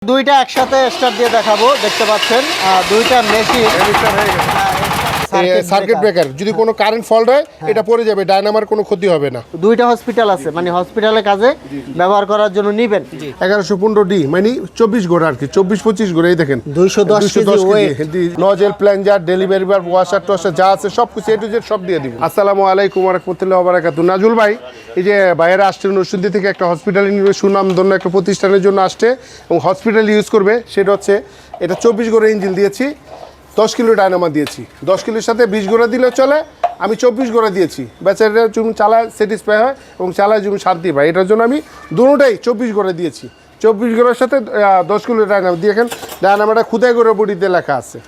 দুইটা একসাথে স্টার্ট দিয়ে দেখাবো, দেখতে পাচ্ছেন দুইটা মেশিন সার্কিট ব্রেকার যদি কোনো কারেন্ট ফল্ট হয় এটা পড়ে যাবে, ডায়নামার কোনো ক্ষতি হবে না। দুইটা হসপিটাল আছে, মানে হসপিটালের কাজে ব্যবহার করার জন্য নিবেন। 1115D মানে 24 ঘোড়া আর কি, 24-25 ঘোড়া। এই দেখেন 210 কেজি ওয়েট, নজেল, প্ল্যাঞ্জার, ডেলিভারি বার, ওয়াশার টসার যা আছে সব কিছু এ টু জেড সব দিয়ে দিব। আসসালামু আলাইকুম ওয়া রাহমাতুল্লাহি ওয়া বারাকাতুহু। নাজুল ভাই, এই যে বাইরে আসছে নরসিংদী থেকে একটা হসপিটালে নিয়ে সুনামধন্য একটা প্রতিষ্ঠানের জন্য আসছে এবং হসপিটাল ইউজ করবে। সেটা হচ্ছে এটা 24 ঘোড়া ইঞ্জিন দিয়েছি, 10 কিলো ডায়নামা দিয়েছি। 10 কিলোর সাথে 20 ঘোড়া দিলেও চলে, আমি 24 ঘোড়া দিয়েছি। বেচারা তুমি চালায় স্যাটিসফাই হয় এবং চালায় তুমি শান্তি পায়, এটার জন্য আমি দুটোটাই 24 ঘোড়া দিয়েছি। 24 ঘোড়ার সাথে 10 কিলো ডায়নামা দিয়ে, দেখেন ডায়নামাটা খুদাই করে বডিতে লেখা আছে।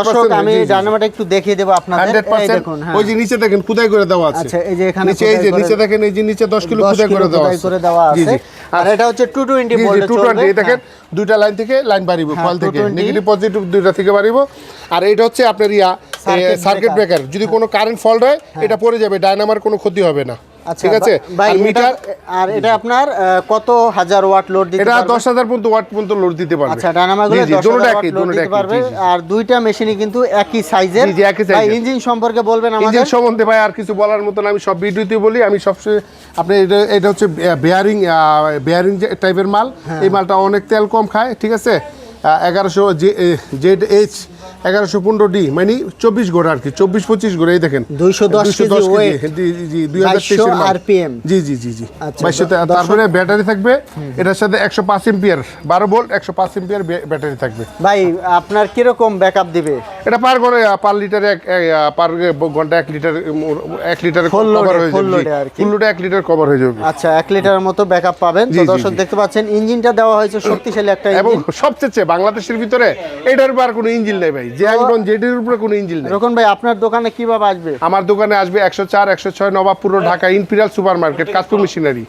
দর্শক আমি ডায়নামাটা একটু দেখিয়ে দেব আপনাদের। এই দেখুন, ওই যে নিচে দেখেন খুদাই করে দেওয়া আছে। আচ্ছা, এই যে এখানে নিচে, এই যে নিচে দেখেন, এই যে নিচে 10 কিলো খুদাই করে দেওয়া আছে। জি জি, আর এটা হচ্ছে 220 ভোল্টে চলবে। 220 এই দেখেন দুইটা লাইন থেকে লাইন বাড়িব, কয়েল থেকে নেগেটিভ পজিটিভ দুইটা থেকে বাড়িব। আর এটা হচ্ছে আপনার সার্কিট ব্রেকার, যদি কোনো কারেন্ট ফল্ট হয় এটা পড়ে যাবে, ডায়নামার কোনো ক্ষতি হবে না। ঠিক আছে। আর মিটার, আর এটা আপনার কত হাজার ওয়াট লোড দিতে পারবে? এটা 10,000 ওয়াট পর্যন্ত লোড দিতে পারবে। আচ্ছা, ডায়নামাগুলো 10,000 ওয়াট লোড দিতে পারবে। আর দুইটা মেশিনই কিন্তু একই সাইজের। জি, একই সাইজের। ভাই ইঞ্জিন সম্পর্কে বলবেন আমাদের? ইঞ্জিন সম্বন্ধে ভাই আর কিছু বলার মতন আমি সব ভিডিওতে বলি। আমি সবচেয়ে আপনি এটা হচ্ছে বেয়ারিং টাইপের মাল। এই মালটা অনেক তেল কম খায়। ঠিক আছে। 1100 ZH 1115D মানে 24 ঘোড়া আর কি, 24-25 ঘোড়া। এই দেখেন 210 কেজি ওয়েট, জি 2023 আরপিএম। জি জি জি জি। তারপরে ব্যাটারি থাকবে এটার সাথে 105 এম্পিয়ার 12 ভোল্ট 105 এম্পিয়ার ব্যাটারি থাকবে। ভাই আপনার কি রকম ব্যাকআপ দিবে? এটা পার লিটারে পার ঘন্টা 1 লিটার কভার হয়ে যাবে। ফুল লোডে 1 লিটার কভার হয়ে যাবে। আচ্ছা, 1 লিটারের মতো ব্যাকআপ পাবেন। তো দর্শক দেখতে পাচ্ছেন ইঞ্জিনটা দেওয়া হয়েছে শক্তিশালী একটা ইঞ্জিন, এবং সবচেয়ে বাংলাদেশের ভিতরে এটার আর কোনো ইঞ্জিন নেই ভাই, যে একদম জেডির উপরে কোনো ইঞ্জিন নেই। রকন ভাই আপনার দোকানে কিভাবে আসবে? আমার দোকানে আসবে 104 106 Nawabpur Dhaka, imperial super market, Kashpur machinery.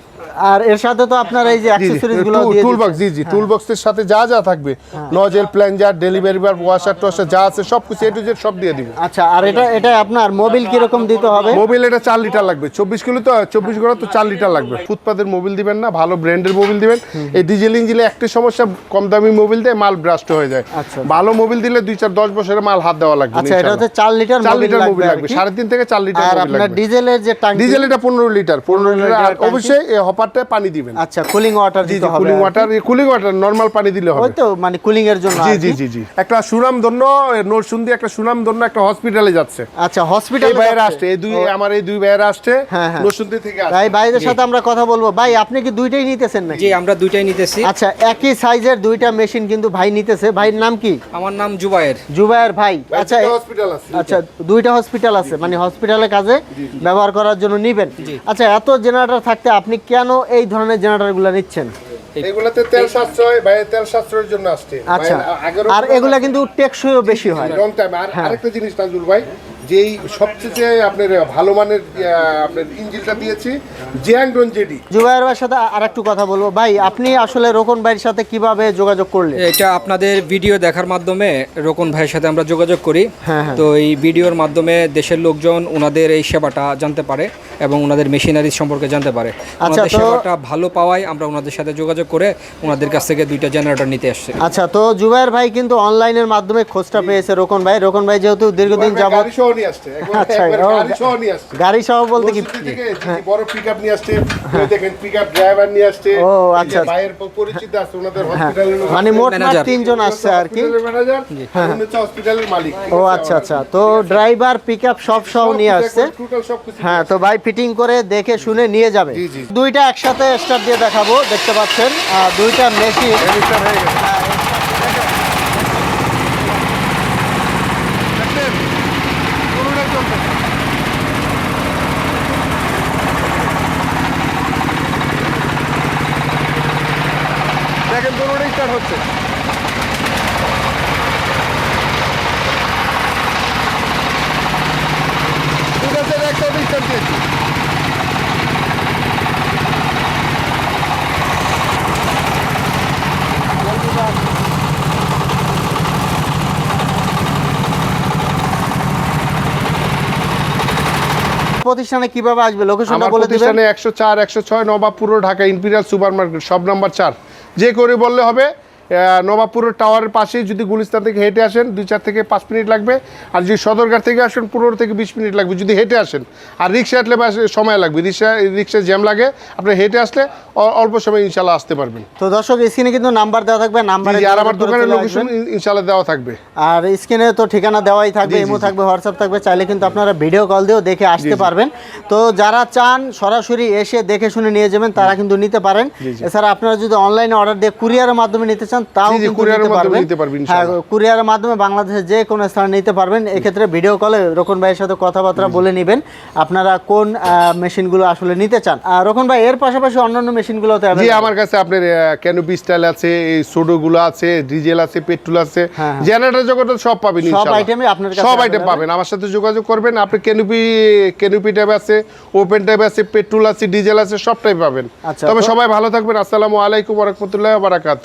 আর এর সাথে তো আপনার এই যে অ্যাকসেসরিজ গুলো দিয়ে টুলবক্স, জি জি, টুলবক্সের সাথে যা যা থাকবে, নজেল, প্ল্যাঞ্জার, ডেলিভারি বার, ওয়াশার টসার যা আছে সব কিছু এ টু জেড সব দিয়ে দিব। আচ্ছা, আর এটা আপনার মোবিল কি রকম দিতে হবে? মোবিল এটা 4 লিটার লাগবে। 24 কিলো তো 24 ঘোড়া তো 4 লিটার লাগবে। ফুটপাতের মোবিল দিবেন না, ভালো ব্র্যান্ডের মোবিল দিবেন। এই ডিজেল ইঞ্জিনে একটা সমস্যা, কম দামি মোবিল দিয়ে মাল ব্রাস্ট হয়ে যায়। ভালো মোবিল দিলে 2-4-10 বছরের মাল হাত দেওয়া লাগবে। আচ্ছা, এটা হচ্ছে 4 লিটার মোবিল লাগবে, 3.5 থেকে 4 লিটার মোবিল লাগবে। আর আপনার ডিজেলের যে ট্যাঙ্ক, ডিজেল এটা 15 লিটার আর অবশ্যই এই হপারটা পানি দিবেন। আচ্ছা, কুলিং ওয়াটার দিতে হবে। কুলিং ওয়াটার নরমাল পানি দিলে হবে। ওই তো মানে কুলিং এর জন্য। জি জি জি জি। একটা সুনামধন্য নরসিংদী একটা সুনামধন্য একটা হসপিটালে যাচ্ছে। আচ্ছা, হসপিটালে বাইরে আসছে আমার এই দুই ভাইয়েরা আসছে নরসিংদী থেকে। ভাই ভাইদের সাথে আমরা কথা বলবো। ভাই আপনি কি দুইটাই নিতেছেন নাকি? জি, আমরা দুইটাই নিতেছি। আচ্ছা, একই সাইজের দুইটা মেশিন কিন্তু ভাই নিতেছে। ভাইয়ের নাম কি? আমার নাম জুবায়ের। জুবায়ের ভাই। আচ্ছা, হসপিটাল আছে। আচ্ছা, দুইটা হসপিটাল আছে, মানে হসপিটালের কাজে ব্যবহার করার জন্য নিবেন। আচ্ছা, এত জেনারেটর থাকতে আপনি কেন এই ধরনের জেনারেটরগুলো নিচ্ছেন? এগুলাতে তেল সাশ্রয়, ভাই তেল সাশ্রয়ের জন্য আসছে। আচ্ছা, আর এগুলা কিন্তু টেকসইও বেশি হয়, লং টাইম। আর আরেকটা জিনিস নাজুল ভাই, যেই সবচেয়ে আপনার ভালো মানের আপনার ইঞ্জিনটা দিয়েছি, জিয়াংডন জেডি। জুবায়ের ভাইয়ের সাথে আরেকটু কথা বলবো। ভাই আপনি আসলে রোকন ভাইয়ের সাথে কিভাবে যোগাযোগ করলেন? এটা আপনাদের ভিডিও দেখার মাধ্যমে রোকন ভাইয়ের সাথে আমরা যোগাযোগ করি। তো এই ভিডিওর মাধ্যমে দেশের লোকজন ওনাদের এই সেবাটা জানতে পারে এবং ওনাদের মেশিনারি সম্পর্কে জানতে পারে। ওনাদের সেবাটা ভালো পাওয়ায় আমরা ওনাদের সাথে যোগাযোগ করে ওনাদের কাছ থেকে দুইটা জেনারেটর নিতে আসছি। আচ্ছা, তো জুবায়ের ভাই কিন্তু অনলাইনের মাধ্যমে খোঁজটা পেয়েছে রোকন ভাই। রোকন ভাই যেহেতু দীর্ঘদিন যাবত গাড়ি সহ বলতে কি বড় পিকআপ নিয়ে আসছে, দেখেন পিকআপ ড্রাইভার নিয়ে আসছে। ও আচ্ছা, ভাইয়ের পরিচিত আছে ওনাদের হসপিটালের, মানে মোট 3জন আসছে আর কি, হসপিটালের মালিক। ও আচ্ছা আচ্ছা, তো ড্রাইভার পিকআপ সব সহ নিয়ে আসছে। হ্যাঁ, তো ভাই ফিটিং করে দেখে শুনে নিয়ে যাবে। দুইটা একসাথে স্টার্ট দিয়ে দেখাবো, দেখতে পাচ্ছেন দুইটা মেশিন। দেখেন দুটোটাই স্টার্ট হচ্ছে। একটা স্টার্ট দিয়েছি। প্রতিষ্ঠানে কিভাবে আসবে লোকেশনটা আমার বলে দিবেন? প্রতিষ্ঠানে 104 106 Nawabpur Dhaka, imperial super market, সব নাম্বার 4। যে করে বললে হবে নবাবপুর টাওয়ারের পাশেই যদি গুলিস্তান থেকে হেঁটে আসেন 2-4 থেকে 5 মিনিট লাগবে, আর যদি সদরঘাট থেকে আসেন 15 থেকে 20 মিনিট লাগবে যদি হেঁটে আসেন। আর রিক্সা আসলে সময় লাগবে, রিক্সায় জ্যাম লাগে, আপনি হেঁটে আসলে অল্প সময় ইনশাল্লাহ আসতে পারবেন। তো দর্শক স্ক্রিনে কিন্তু নাম্বার দেওয়া থাকবে, নাম্বারে আর আমার দোকানের লোকেশন ইনশাল্লাহ দেওয়া থাকবে, আর স্ক্রিনে তো ঠিকানা দেওয়াই থাকবে, ইমো থাকবে, হোয়াটসঅ্যাপ থাকবে, চাইলে কিন্তু আপনারা ভিডিও কল দিয়েও দেখে আসতে পারবেন। তো যারা চান সরাসরি এসে দেখে শুনে নিয়ে যাবেন তারা কিন্তু নিতে পারেন। এছাড়া আপনারা যদি অনলাইনে অর্ডার দিয়ে কুরিয়ারের মাধ্যমে নিতে চান তাও কিন্তু নিতে পারবেন। হ্যাঁ, কুরিয়ারের মাধ্যমে বাংলাদেশের যে কোনো স্থানে নিতে পারবেন। এক্ষেত্রে ভিডিও কলে রোকন ভাইয়ের সাথে কথাবার্তা বলে নেবেন আপনারা কোন মেশিনগুলো আসলে নিতে চান। আর রোকন ভাই এর পাশাপাশি অন্যান্য মেশিনগুলো তো জি আমার কাছে আপনার ক্যানোপি স্টাইল আছে, এই সোডোগুলো আছে, ডিজেল আছে, পেট্রোল আছে, জেনারেটর জগতে সব পাবেন ইনশাআল্লাহ। সব আইটেমই আপনার কাছে সব আইটেম পাবেন। আমার সাথে যোগাযোগ করবেন, আপনি ক্যানোপি টাইপ আছে, ওপেন টাইপ আছে, পেট্রোল আছে, ডিজেল আছে, সবটাই পাবেন। তবে সবাই ভালো থাকবেন। আসসালামু আলাইকুম ওয়া রাহমাতুল্লাহি ওয়া বারাকাতুহু।